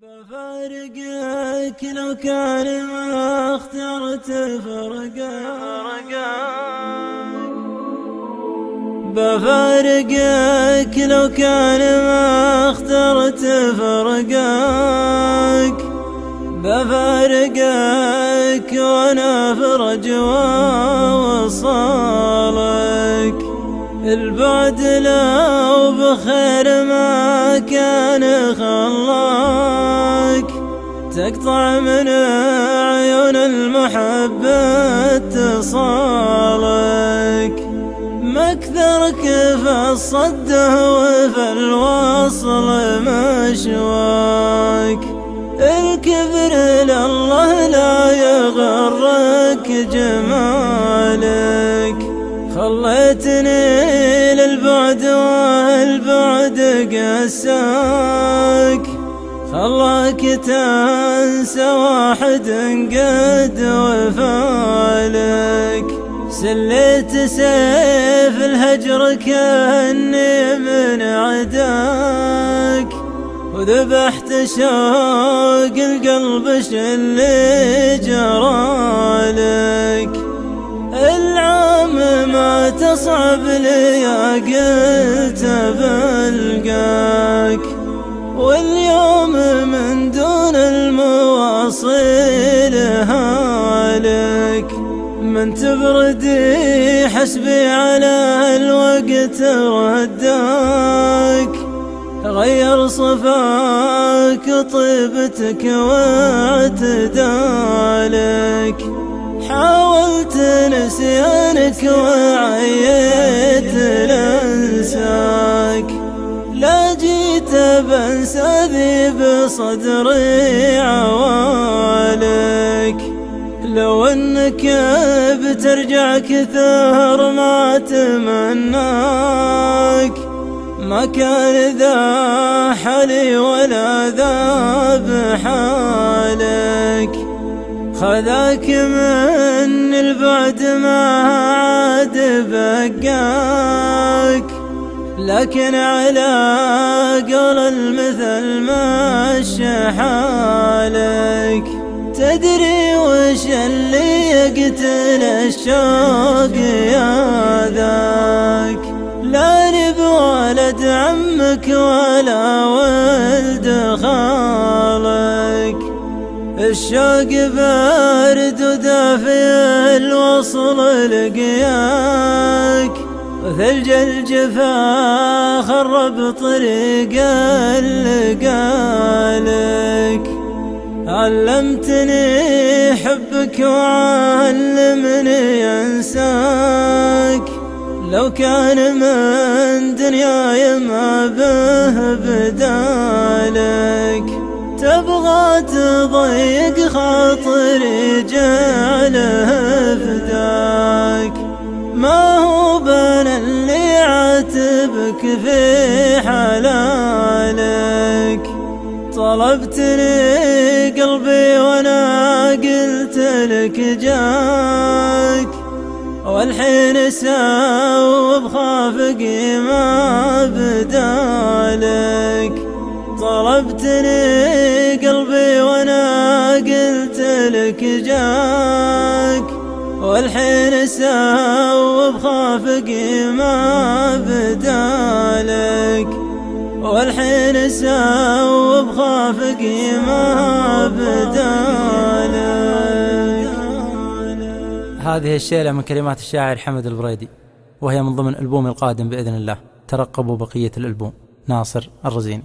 بفارقك لو كان ما اخترت فرقك. بفارقك لو كان ما اخترت فرقك. بفارقك وانا في رجوى وصالك. البعد لو بخير ما كان خلاك. تقطع من عيون المحبة اتصالك. مكثرك في الصد وفي الوصل مشواك. الكبر لله لا يغرك جمالك. خليتني للبعد والبعد قساك. خلاك تنسى واحد قد وفالك. سليت سيف الهجر كأني من عداك. وذبحت شوق القلب شلي جرالك. العام ما تصعب لي قلت بلقاك. واليوم من دون المواصيل هالك. من تبردي حسبي على الوقت رداك. غير صفاك طيبتك واعتدالك. حاولت نسيانك وعيت لانساك. لا جيت بنسى ذي بصدري عوالك. لو انك بترجع كثر ما تمناك. ما كان ذا حالي ولا ذا بحالك. خذاك من البعد ما عاد بقاك. لكن على قول المثل مشى حالك. تدري وش اللي يقتل الشوق يا ذاك؟ لا نب ولد عمك ولا ولد خالك. الشوق بارد ودافي الوصل لقياك. وثلج الجفا خرب طريق اللقالك. علمتني حبك وعلمني انساك. لو كان من دنياي ما به بدالك. تبغى تضيق خاطري جعله فداك. ما هو بين اللي عاتبك في حلالك. طلبتني قلبي وانا قلت لك جاك. والحين ساوب خافقي ما بدالك. طلبتني قلبي وانا قلت لك جاك. والحين ساوب خافقي ما بدالك. والحين ساوب خافقي ما بدالك. هذه الشيلة من كلمات الشاعر حمد البريدي، وهي من ضمن ألبوم القادم بإذن الله. ترقبوا بقية الألبوم. ناصر الرزيني.